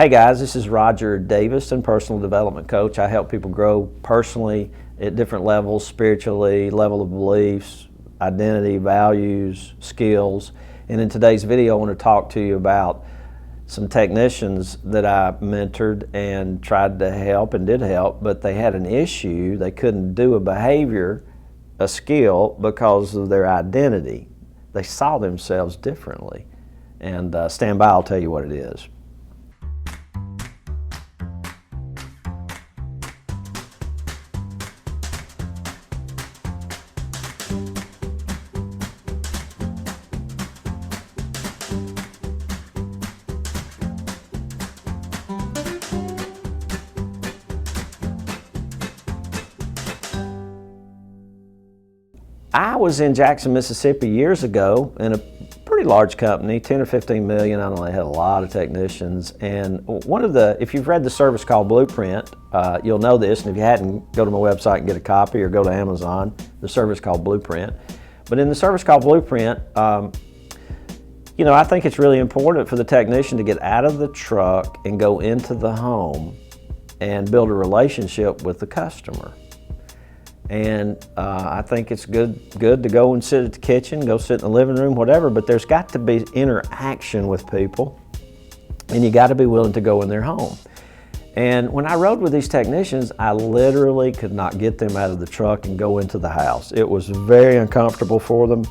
Hey guys, this is Roger Daviston, personal development coach. I help people grow personally at different levels, spiritually, level of beliefs, identity, values, skills. And in today's video, I want to talk to you about some technicians that I mentored and tried to help and did help, but they had an issue. They couldn't do a behavior, a skill, because of their identity. They saw themselves differently. And stand by, I'll tell you what it is. I was in Jackson, Mississippi years ago in a pretty large company, 10 or 15 million. I don't know, they had a lot of technicians. And if you've read the Service Call Blueprint, you'll know this. And if you hadn't, go to my website and get a copy, or go to Amazon, the Service Call Blueprint. But in the Service Call Blueprint, I think it's really important for the technician to get out of the truck and go into the home and build a relationship with the customer. And I think it's good to go and sit at the kitchen, go sit in the living room, whatever, but there's got to be interaction with people, and you got to be willing to go in their home. And when I rode with these technicians, I literally could not get them out of the truck and go into the house. It was very uncomfortable for them.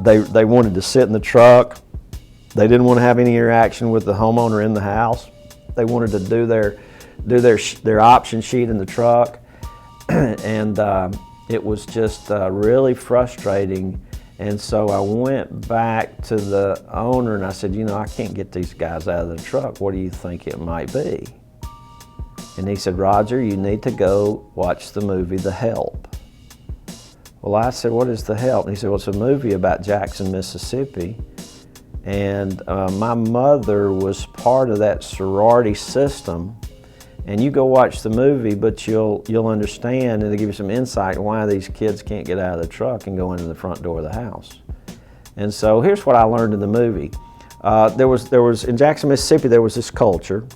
They wanted to sit in the truck. They didn't want to have any interaction with the homeowner in the house. They wanted to do their option sheet in the truck. And it was just really frustrating. And so I went back to the owner and I said, I can't get these guys out of the truck. What do you think it might be? And he said, Roger, you need to go watch the movie The Help. Well, I said, what is The Help? And he said, well, it's a movie about Jackson, Mississippi. And my mother was part of that sorority system. And you go watch the movie, but you'll understand, and it'll give you some insight on why these kids can't get out of the truck and go into the front door of the house. And so here's what I learned in the movie. There was in Jackson, Mississippi, there was this culture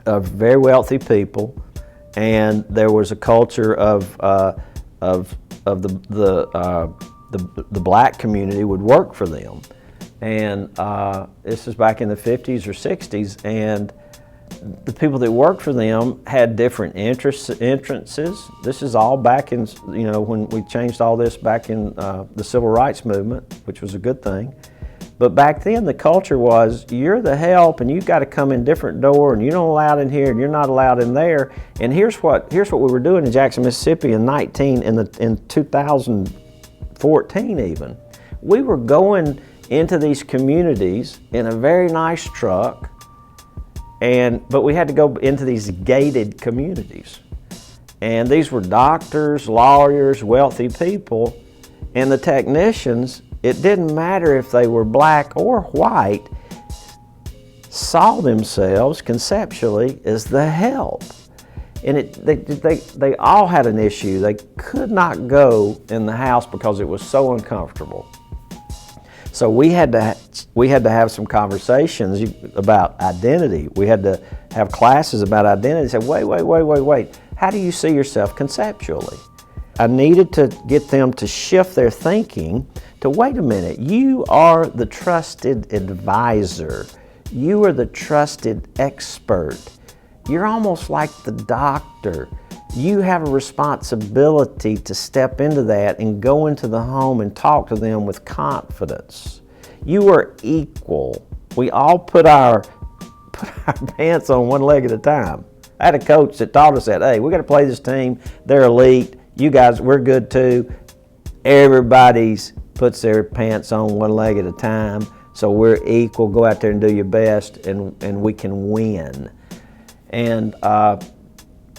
of very wealthy people, and there was a culture of the black community would work for them. And this is back in the 50s or 60s, and the people that worked for them had different entrances. This is all back in, when we changed all this back in the Civil Rights Movement, which was a good thing. But back then the culture was, you're the help and you've got to come in different door, and you're not allowed in here and you're not allowed in there. And here's what we were doing in Jackson, Mississippi in 2014 even. We were going into these communities in a very nice truck, but we had to go into these gated communities. And these were doctors, lawyers, wealthy people, and the technicians, it didn't matter if they were black or white, saw themselves conceptually as the help. And they all had an issue. They could not go in the house because it was so uncomfortable. So we had to have some conversations about identity. We had to have classes about identity. Say, wait. How do you see yourself conceptually? I needed to get them to shift their thinking to, wait a minute, you are the trusted advisor. You are the trusted expert. You're almost like the doctor. You have a responsibility to step into that and go into the home and talk to them with confidence. You are equal. We all put our pants on one leg at a time. I had a coach that taught us that, hey, we got to play this team. They're elite. You guys, we're good too. Everybody puts their pants on one leg at a time. So we're equal. Go out there and do your best, and we can win. And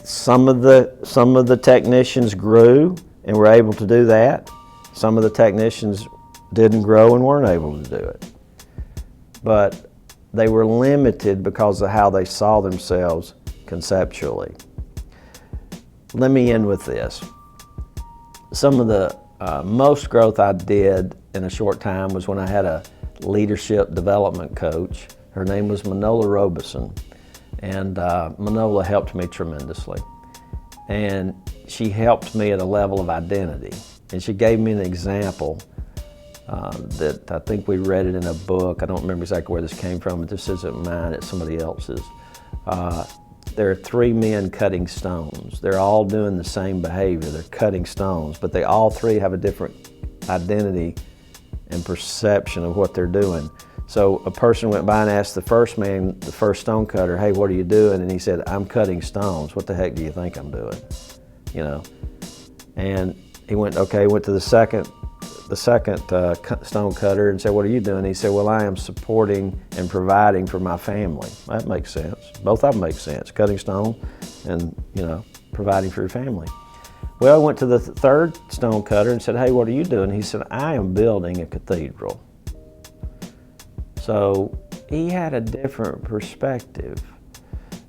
some of the technicians grew and were able to do that. Some of the technicians didn't grow and weren't able to do it. But they were limited because of how they saw themselves conceptually. Let me end with this. Some of the most growth I did in a short time was when I had a leadership development coach. Her name was Manola Robeson. And Manola helped me tremendously. And she helped me at a level of identity. And she gave me an example that I think we read it in a book. I don't remember exactly where this came from, but this isn't mine, it's somebody else's. There are 3 men cutting stones. They're all doing the same behavior. They're cutting stones, but they all 3 have a different identity and perception of what they're doing. So a person went by and asked the first man, the first stone cutter, hey, what are you doing? And he said, I'm cutting stones. What the heck do you think I'm doing? You know, and he went to the second stone cutter and said, what are you doing? He said, well, I am supporting and providing for my family. That makes sense. Both of them make sense, cutting stone and, you know, providing for your family. Well, I went to the third stone cutter and said, hey, what are you doing? He said, I am building a cathedral. So he had a different perspective.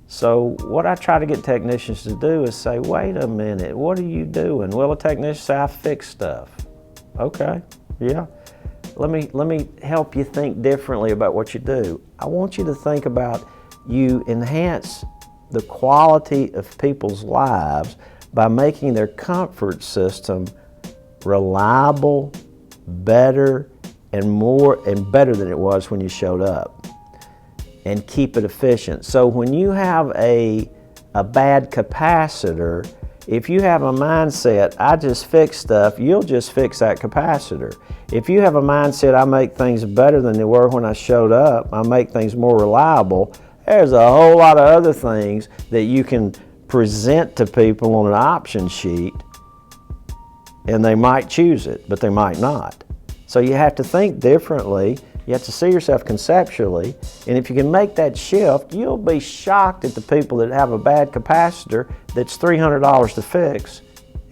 So what I try to get technicians to do is say, wait a minute, what are you doing? Well, a technician say, I fix stuff. Okay, yeah. Let me help you think differently about what you do. I want you to think about you enhance the quality of people's lives by making their comfort system reliable, better, and better than it was when you showed up, and keep it efficient. So when you have a bad capacitor, if you have a mindset, I just fix stuff, you'll just fix that capacitor. If you have a mindset, I make things better than they were when I showed up, I make things more reliable, there's a whole lot of other things that you can present to people on an option sheet, and they might choose it, but they might not. So you have to think differently. You have to see yourself conceptually, and if you can make that shift, you'll be shocked at the people that have a bad capacitor that's $300 to fix,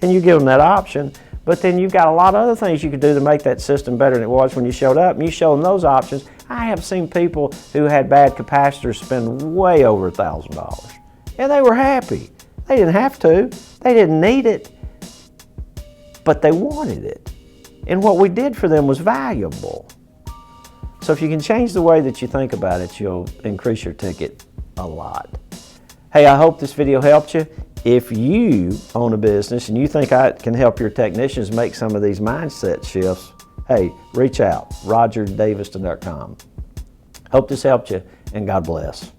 and you give them that option, but then you've got a lot of other things you could do to make that system better than it was when you showed up, and you show them those options. I have seen people who had bad capacitors spend way over $1,000, and they were happy. They didn't have to. They didn't need it, but they wanted it, and what we did for them was valuable. So if you can change the way that you think about it, you'll increase your ticket a lot. Hey, I hope this video helped you. If you own a business and you think I can help your technicians make some of these mindset shifts, hey, reach out, rogerdaviston.com. Hope this helped you, and God bless.